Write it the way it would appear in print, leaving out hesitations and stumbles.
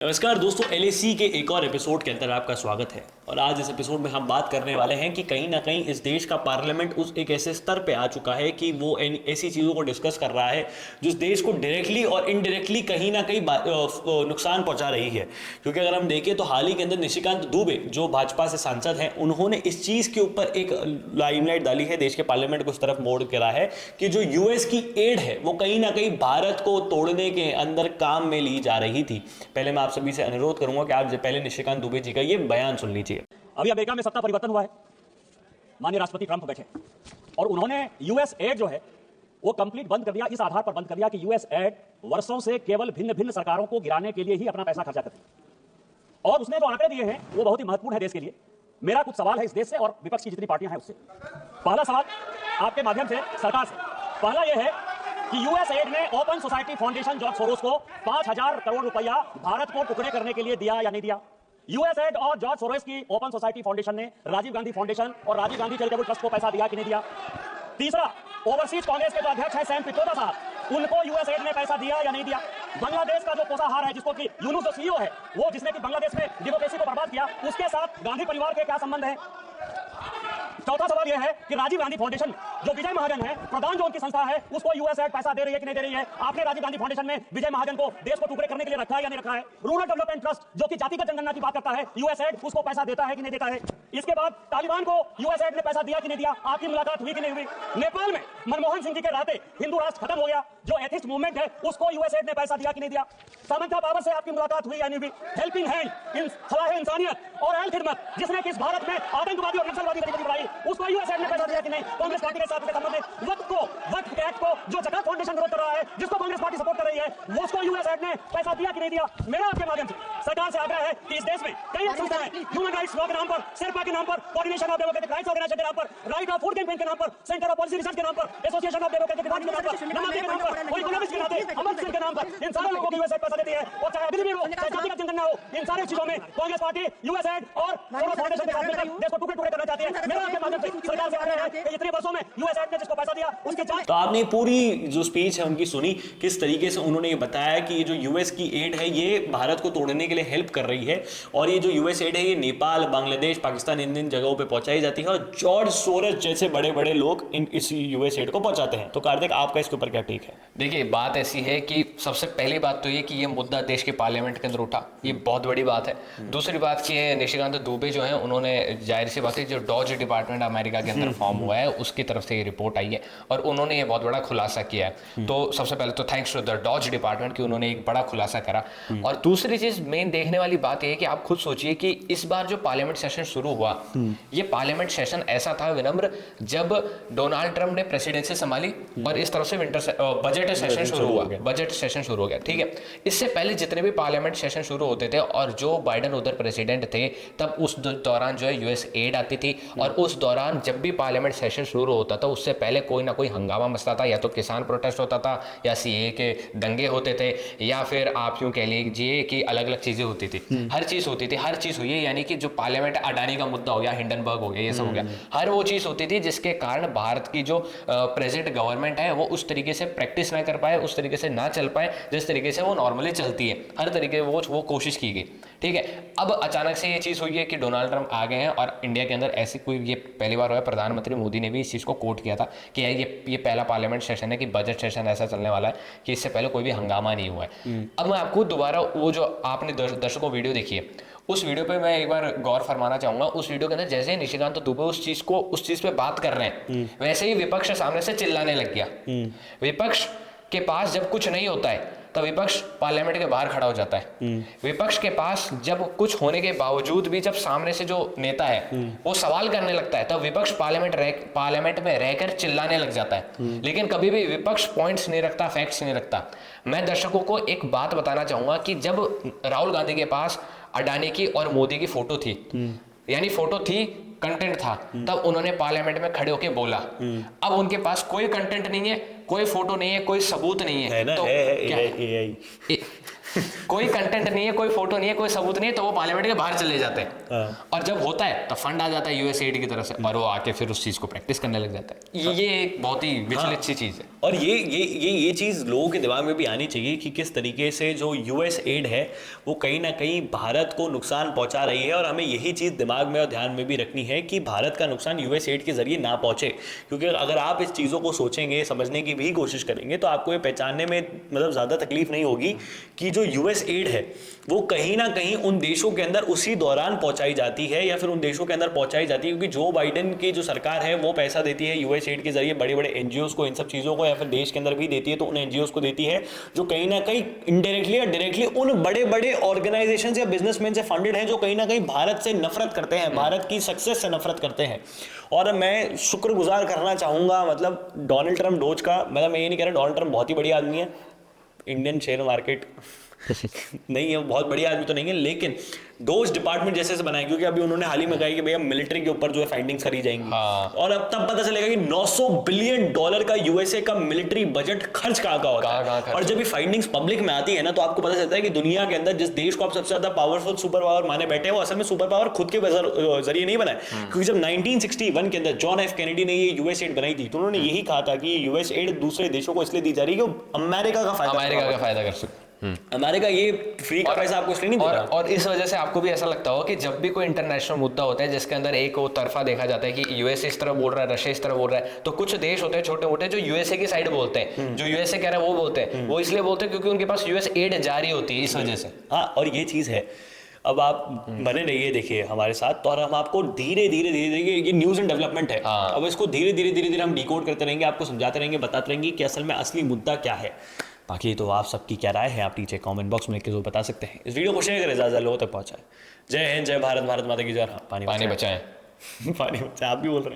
नमस्कार दोस्तों, एलएसी के एक और एपिसोड के अंदर आपका स्वागत है। और आज इस एपिसोड में हम बात करने वाले हैं कि कहीं ना कहीं इस देश का पार्लियामेंट उस एक ऐसे स्तर पे आ चुका है कि वो ऐसी चीज़ों को डिस्कस कर रहा है जो इस देश को डायरेक्टली और इनडायरेक्टली कहीं ना कहीं नुकसान पहुंचा रही है। क्योंकि अगर हम देखें तो हाल ही के अंदर निशिकांत दुबे जो भाजपा से सांसद हैं, उन्होंने इस चीज़ के ऊपर एक लाइमलाइट डाली है, देश के पार्लियामेंट को उस तरफ मोड़ करा है कि जो यूएस की एड है वो कहीं ना कहीं भारत को तोड़ने के अंदर काम में ली जा रही थी। पहले मैं आप सभी से अनुरोध करूंगा कि आप पहले निशिकांत दुबे जी का ये बयान सुन लीजिए। अभी अमेरिका में सत्ता परिवर्तन हुआ है, माननीय राष्ट्रपति ट्रंप बैठे और उन्होंने यूएस एड जो है वो कंप्लीट बंद कर दिया। इस आधार पर बंद कर दिया कि यूएस एड वर्षों से केवल भिन्न भिन्न सरकारों को गिराने के लिए ही अपना पैसा खर्चा करती है। और उसने जो आंकड़े दिए हैं वो बहुत ही महत्वपूर्ण है देश के लिए। मेरा कुछ सवाल है इस देश से और विपक्ष की जितनी पार्टियां हैं उससे। पहला सवाल आपके माध्यम से सरकार से, पहला यह है कि यूएस एड ने open society foundation George Soros को 5,000 करोड़ रुपया भारत को टुकड़े करने के लिए दिया या नहीं दिया? यूएस एड और जॉर्ज सोरोस की ओपन सोसाइटी फाउंडेशन ने राजीव गांधी फाउंडेशन और राजीव गांधी चैरिटेबल ट्रस्ट को पैसा दिया कि नहीं दिया? तीसरा, ओवरसीज कांग्रेस के जो अध्यक्ष हैं सैम पित्रोदा साहब, उनको यूएस एड ने पैसा दिया या नहीं दिया? बांग्लादेश का जो पोषाहार है, जिसको कि यूनुस जो सीईओ है, वो जिसने कि बांग्लादेश में डेमोक्रेसी को बर्बाद किया, उसके साथ गांधी परिवार के क्या संबंध है? चौथा सवाल यह है कि राजीव गांधी फाउंडेशन जो विजय महाजन है, प्रधान जो उनकी संस्था है, उसको यूएस एड पैसा दे रही है कि नहीं दे रही है? आपने राजीव गांधी फाउंडेशन में विजय महाजन को देश को टुकड़े करने के लिए रखा है या नहीं रखा है? रूरल डेवलपमेंट ट्रस्ट जो कि जातिगत जनगणना की बात करता है, यूएस एड उसको पैसा देता है कि नहीं देता है? इसके बाद तालिबान को यूएस एड ने पैसा दिया कि नहीं दिया? आपकी मुलाकात हुई कि नहीं हुई? नेपाल में मनमोहन सिंह जी के रहते हिंदू राष्ट्र खत्म हो गया, जो एथिस्ट मूवमेंट है उसको यूएस एड ने पैसा दिया कि नहीं दिया? सामंता पावर से आपकी मुलाकात हुई या नहीं हुई? हेल्पिंग हैंड, फलाह इंसानियत और अहल खिदमत, जिसने कि इस भारत में आतंकवादी और नक्सलवादी गतिविधि बढ़ाई, उसको यूएस एड ने पैसा दिया कि नहीं? कांग्रेस पार्टी के साथ के संबंध में वक्फ एक्ट को जो जकात फाउंडेशन विरोध कर रहा है, जिसको कांग्रेस पार्टी सपोर्ट कर रही है, वो उसको यूएस एड ने पैसा दिया कि नहीं दिया? मेरा आपके माध्यम से सरकार से आग्रह है कि इस देश में कई संस्थाएं ह्यूमन राइट्स लॉ के नाम पर, शेरपा के नाम पर, coordination of democratic rights organisation के नाम पर, राइट ऑफ फूड कैंपेन के नाम पर, सेंटर ऑफ पॉलिसी रिसर्च के नाम पर, एसोसिएशन ऑफ डेमोक्रेटिक राइट्स के नाम पर, नमामि के नाम पर, और इकोनॉमिक्स के नाते अमर सिंह के नाम पर, इन सारे लोगों को यूएस एड पैसा देती है। और चाहे अभी भी हो, चाहे जातिगत जनगणना हो, इन सारी चीजों में कांग्रेस पार्टी यूएस एड और सोरोस फाउंडेशन के साथ मिलकर देश को टुकड़े टुकड़े करना चाहती है। मेरा आपके माध्यम से सरकार से आग्रह है कि इतने वर्षों में यूएस एड ने जिसको पैसा दिया उसकी जांच। तो आपने पूरी जो स्पीच है उनकी सुनी, किस तरीके से उन्होंने ये बताया कि ये जो यूएस की एड है ये भारत को तोड़ने के लिए हेल्प कर रही है, और ये जो यूएस एड है ये नेपाल, बांग्लादेश, पाकिस्तान, इन जगहों पे पहुंचाई जाती है, और जॉर्ज सोरोस जैसे बड़े बड़े लोग इस यूएस एड को पहुंचाते हैं। तो कार्तिक, आपका इसके ऊपर क्या टेक है? देखिए, बात ऐसी है कि सबसे पहली बात तो ये कि ये मुद्दा देश के पार्लियामेंट के अंदर उठा, ये बहुत बड़ी बात है। दूसरी बात की है, निशिकांत दुबे जो है उन्होंने जाहिर सी बात है, जो डॉज डिपार्टमेंट अमेरिका के अंदर फॉर्म हुआ है उसकी तरफ से ये रिपोर्ट आई है और उन्होंने ये बहुत बड़ा खुलासा किया है। तो सबसे पहले तो थैंक्स टू द डॉज डिपार्टमेंट कि उन्होंने एक बड़ा खुलासा करा। और दूसरी चीज मेन देखने वाली बात यह है कि आप खुद सोचिए कि इस बार जो पार्लियामेंट सेशन शुरू हुआ, ये पार्लियामेंट सेशन ऐसा था विनम्र, जब डोनाल्ड ट्रंप ने प्रेसिडेंसी संभाली और इस तरफ से बजट सेशन शुरू हुआ, बजट सेशन शुरू हो गया। ठीक है, इससे पहले जितने भी पार्लियामेंट सेशन शुरू होते थे और जो बाइडेन उधर प्रेसिडेंट थे, तब उस दौरान जो है यूएस एड आती थी, और उस दौरान जब भी पार्लियामेंट सेशन शुरू होता था उससे पहले कोई ना कोई हंगामा मचता था, या तो किसान प्रोटेस्ट होता था, या सीए के दंगे होते थे, या फिर आप यूं कह लीजिए कि अलग अलग चीजें होती थी। हर चीज होती थी, हर चीज हुई है, यानी कि जो पार्लियामेंट अडानी का मुद्दा हो गया, हिंडनबर्ग हो गया, ये सब हो गया, हर वो चीज होती थी जिसके कारण भारत की जो प्रेजेंट गवर्नमेंट है वो उस तरीके से प्रैक्टिस ना कर पाए, उस तरीके से ना चल पाए जिस तरीके से वो नॉर्मली चलती है। हर तरीके वो कोशिश की गई। ठीक है, अब अचानक से ये चीज हुई है कि डोनाल्ड ट्रंप आ गए हैं और इंडिया के अंदर ऐसी कोई, ये पहली बार हुआ है, प्रधानमंत्री मोदी ने भी इस चीज को कोट किया था कि ये पहला पार्लियामेंट सेशन है कि बजट सेशन ऐसा चलने वाला है कि इससे पहले कोई भी हंगामा नहीं हुआ है। अब मैं आपको दोबारा वो जो आपने दर्शकों वीडियो देखी है, उस वीडियो पे मैं एक बार गौर फरमाना चाहूंगा। उस वीडियो के अंदर जैसे ही निशिकांत दुबे उस चीज पे बात कर रहे हैं, वैसे ही विपक्ष सामने से चिल्लाने लग गया। विपक्ष के पास जब कुछ नहीं होता है तब विपक्ष पार्लियामेंट के बाहर खड़ा हो जाता है। विपक्ष के पास जब कुछ होने के बावजूद भी जब सामने से जो नेता है वो सवाल करने लगता है, तब विपक्ष पार्लियामेंट में रहकर चिल्लाने लग जाता है। लेकिन कभी भी विपक्ष पॉइंट्स नहीं रखता, फैक्ट्स नहीं रखता। मैं दर्शकों को एक बात बताना चाहूंगा कि जब राहुल गांधी के पास अडानी की और मोदी की फोटो थी, यानी फोटो थी, कंटेंट था, तब उन्होंने पार्लियामेंट में खड़े होकर बोला। अब उनके पास कोई कंटेंट नहीं है, कोई फोटो नहीं है, कोई सबूत नहीं है, तो कोई कंटेंट नहीं है, कोई फोटो नहीं है, कोई सबूत नहीं है, तो वो पार्लियामेंट के बाहर चले जाते हैं। और जब होता है तो फंड आ जाता है यूएस एड की तरफ से, और वो आके फिर उस चीज को प्रैक्टिस करने लग जाता है। ये एक बहुत ही विचलित सी चीज है। और ये चीज़ लोगों के दिमाग में भी आनी चाहिए कि किस तरीके से जो यूएस एड है वो कहीं ना कहीं भारत को नुकसान पहुंचा रही है, और हमें यही चीज़ दिमाग में और ध्यान में भी रखनी है कि भारत का नुकसान यूएस एड के जरिए ना पहुंचे। क्योंकि अगर आप इस चीज़ों को सोचेंगे, समझने की भी कोशिश करेंगे, तो आपको ये पहचानने में मतलब ज़्यादा तकलीफ नहीं होगी कि जो यूएस एड है वो कहीं ना कहीं उन देशों के अंदर उसी दौरान पहुंचाई जाती है, या फिर उन देशों के अंदर पहुंचाई जाती है क्योंकि जो बाइडेन की जो सरकार है वो पैसा देती है यूएस एड के जरिए बड़े बड़े एनजीओज को, इन सब चीज़ों को, या फिर देश के अंदर भी देती है तो उन एनजीओज को देती है जो कहीं ना कहीं इनडायरेक्टली या डायरेक्टली उन बड़े बड़े ऑर्गेनाइजेशन या बिजनेसमैन से फंडेड हैं जो कहीं ना कहीं भारत से नफरत करते हैं, भारत की सक्सेस से नफरत करते हैं। और मैं शुक्रगुजार करना चाहूंगा मतलब डोनाल्ड ट्रंप डोज का, मतलब मैं ये नहीं कह रहा डोनाल्ड ट्रंप बहुत ही बढ़िया आदमी है, इंडियन शेयर मार्केट नहीं है, बहुत बढ़िया आदमी तो नहीं है, लेकिन डोज डिपार्टमेंट जैसे बनाए, क्योंकि अभी उन्होंने हाल ही में कहा कि भैया मिलिट्री के ऊपर जो है फाइंडिंग्स करी जाएंगी। और अब तब पता चलेगा कि $900 बिलियन का यूएसए का मिलिट्री बजट खर्च कहाँ का होता है। और जब ये फाइंडिंग्स पब्लिक में आती है ना, तो आपको पता चलता है कि दुनिया के अंदर जिस देश को आप सबसे ज्यादा पावरफुल सुपर पावर माने बैठे हैं वो असल में सुपर पावर खुद के जरिए नहीं बनाए। क्योंकि जब 1961 के अंदर जॉन एफ कैनेडी ने ये यूएस एड बनाई थी तो उन्होंने यही कहा था कि यूएस एड दूसरे देशों को इसलिए दी जा रही है कि अमेरिका का फायदा कर सकते। अमेरिका ये फ्री का पैसा आपको इसलिए नहीं देता। और इस वजह से आपको भी ऐसा लगता हो कि जब भी कोई इंटरनेशनल मुद्दा होता है जिसके अंदर एक वो तरफा देखा जाता है कि यूएसए इस तरह बोल रहा है, रशिया इस तरह बोल रहा है, तो कुछ देश होते हैं छोटे मोटे जो यूएसए की साइड बोलते हैं, जो यूएसए कह रहा है वो बोलते हैं, वो इसलिए बोलते हैं क्योंकि उनके पास यूएस एड जारी होती है, इस वजह से। हाँ, और ये चीज़ है। अब आप बने रहिए देखिए हमारे साथ, तो और हम आपको धीरे धीरे ये न्यूज़ एंड डेवलपमेंट है। अब इसको धीरे धीरे हम डिकोड करते रहेंगे, आपको समझाते रहेंगे, बताते रहेंगे कि असल में असली मुद्दा क्या है। बाकी तो आप सबकी क्या राय है आप नीचे कमेंट बॉक्स में लिख के जरूर बता सकते हैं। इस वीडियो को शेयर करें, ज़्यादा लोगों तक पहुंचाएं। जय हिंद, जय भारत, भारत माता की जय। पानी बचाएं। पानी बचाएं, आप भी बोल रहे हैं।